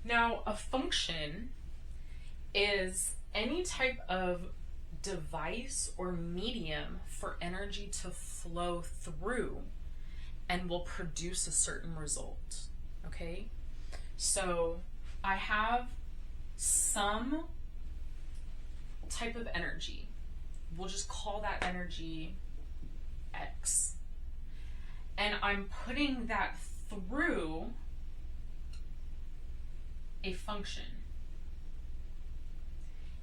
Now, a function is any type of device or medium for energy to flow through and will produce a certain result. Okay? So I have some type of energy. We'll just call that energy X. And I'm putting that through a function.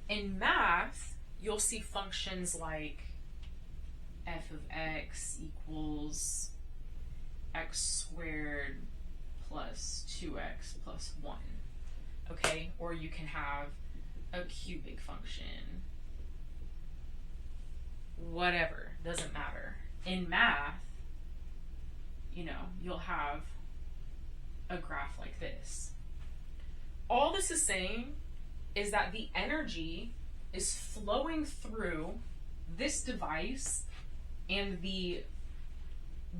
In math, you'll see functions like f of x equals x squared plus 2x plus 1. Okay? Or you can have a cubic function. Whatever, doesn't matter. In math, you'll have a graph like this. All this is saying is that the energy is flowing through this device and the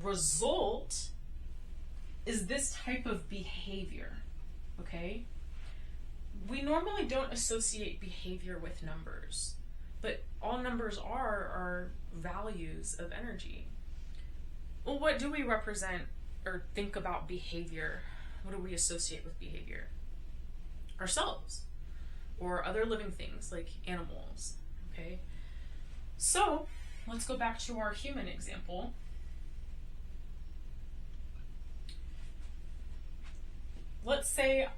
result is this type of behavior, okay? We normally don't associate behavior with numbers, but all numbers are values of energy. Well, what do we represent or think about behavior? What do we associate with behavior? Ourselves or other living things like animals, okay? So let's go back to our human example. Let's say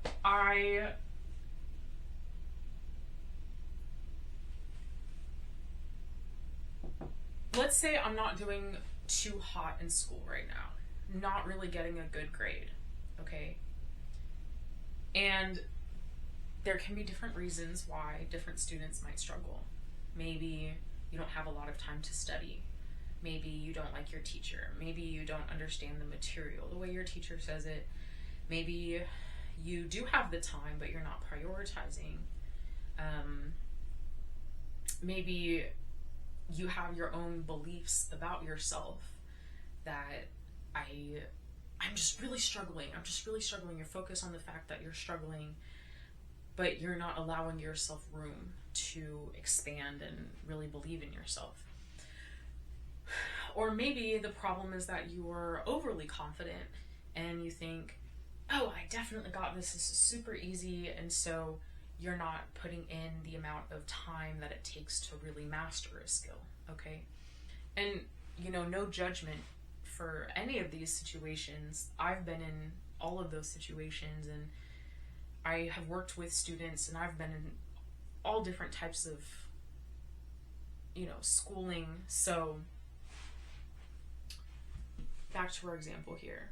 I'm not doing too hot in school right now, not really getting a good grade, okay? And there can be different reasons why different students might struggle. Maybe you don't have a lot of time to study. Maybe you don't like your teacher. Maybe you don't understand the material the way your teacher says it. Maybe you do have the time, but you're not prioritizing. Maybe you have your own beliefs about yourself that I'm just really struggling. You're focused on the fact that you're struggling, but you're not allowing yourself room to expand and really believe in yourself. Or maybe the problem is that you are overly confident and you think, oh, I definitely got this. This is super easy. And so you're not putting in the amount of time that it takes to really master a skill, okay? And, no judgment for any of these situations. I've been in all of those situations, and I have worked with students, and I've been in all different types of, schooling. So back to our example here.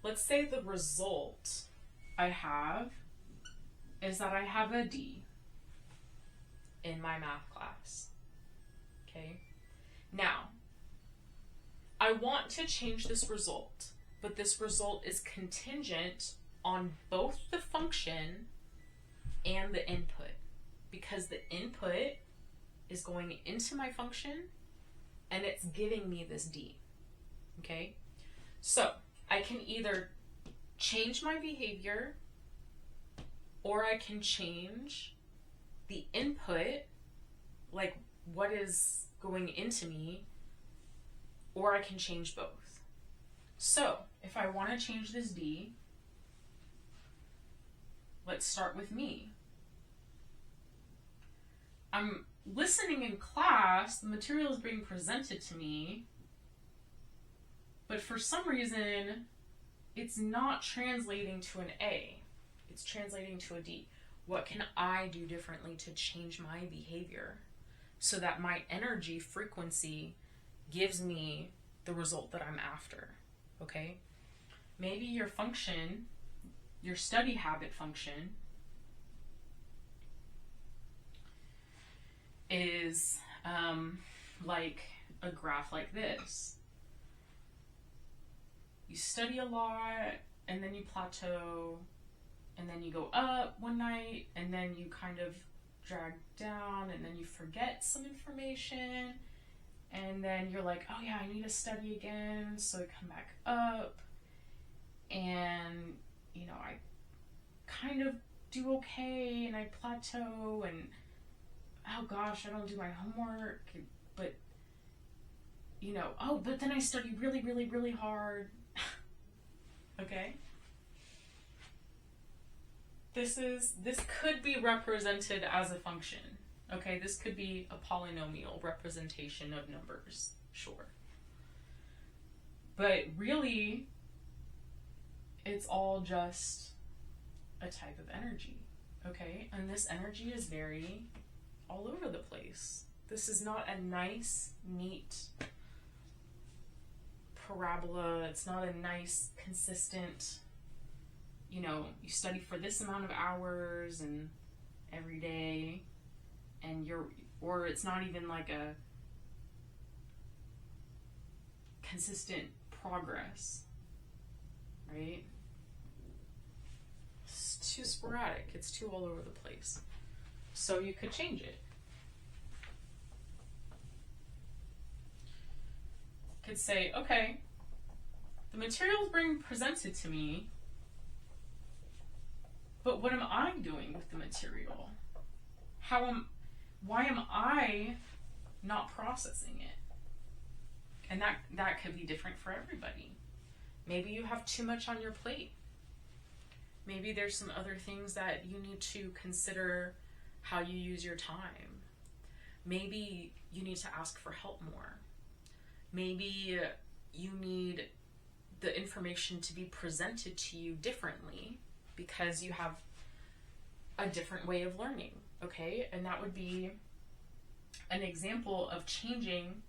Let's say the result I have is that I have a D in my math class. Okay? Now, I want to change this result, but this result is contingent on both the function and the input, because the input is going into my function and it's giving me this D. Okay? So, I can either change my behavior, or I can change the input, like what is going into me, or I can change both. So, if I want to change this D, let's start with me. I'm listening in class, the material is being presented to me, but for some reason, it's not translating to an A. It's translating to a D. What can I do differently to change my behavior so that my energy frequency gives me the result that I'm after? Okay? Maybe your function, your study habit function, is like a graph like this. You study a lot, and then you plateau, and then you go up one night, and then you kind of drag down, and then you forget some information, and then you're like, oh yeah, I need to study again, so I come back up, and I kind of do okay and I plateau and, oh gosh, I don't do my homework, but, you know, oh, but then I study really, really, really hard. Okay? This could be represented as a function. Okay, this could be a polynomial representation of numbers, sure. But really, it's all just a type of energy, okay? And this energy is very all over the place. This is not a nice, neat parabola. It's not a nice, consistent, you know, you study for this amount of hours and every day, and or it's not even like a consistent progress, right? It's too sporadic. It's too all over the place. So you could change it. Could say, okay, the material is being presented to me, but what am I doing with the material? Why am I not processing it? And that could be different for everybody. Maybe you have too much on your plate. Maybe there's some other things that you need to consider how you use your time. Maybe you need to ask for help more. Maybe you need the information to be presented to you differently because you have a different way of learning, okay? And that would be an example of changing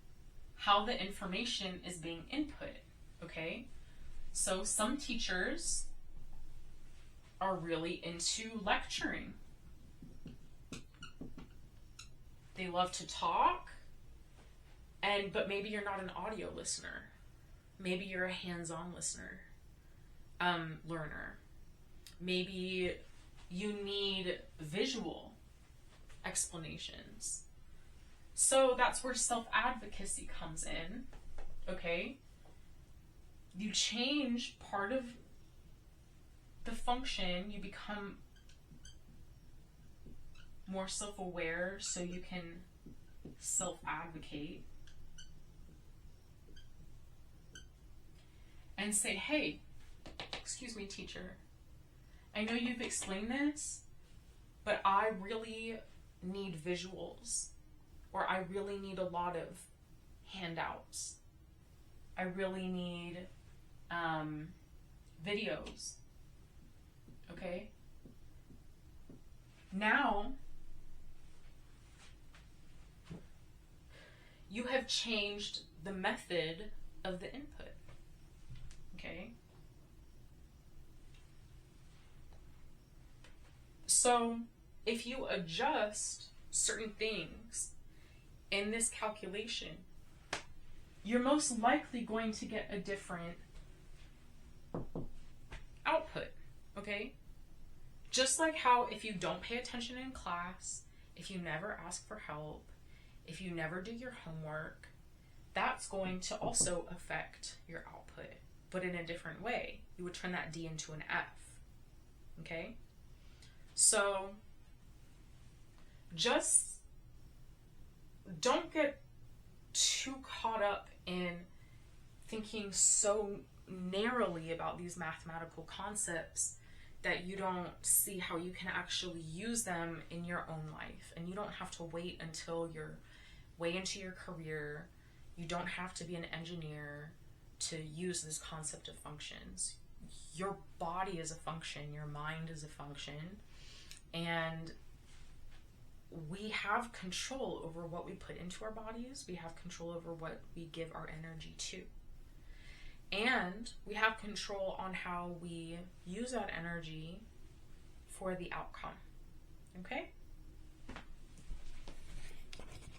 how the information is being input, okay? So some teachers are really into lecturing. They love to talk, but maybe you're not an audio listener. Maybe you're a hands-on listener, learner. Maybe you need visual explanations. So that's where self-advocacy comes in, okay? You change part of the function, you become more self-aware so you can self-advocate and say, hey, excuse me, teacher, I know you've explained this, but I really need visuals, or I really need a lot of handouts. I really need videos. Okay? Now, you have changed the method of the input. Okay? So, if you adjust certain things in this calculation, you're most likely going to get a different output, okay? Just like how if you don't pay attention in class, if you never ask for help, if you never do your homework, that's going to also affect your output, but in a different way. You would turn that D into an F, okay? So, just don't get too caught up in thinking so narrowly about these mathematical concepts that you don't see how you can actually use them in your own life. And you don't have to wait until you're way into your career. You don't have to be an engineer to use this concept of functions. Your body is a function, your mind is a function, and we have control over what we put into our bodies. We have control over what we give our energy to. And we have control on how we use that energy for the outcome. Okay?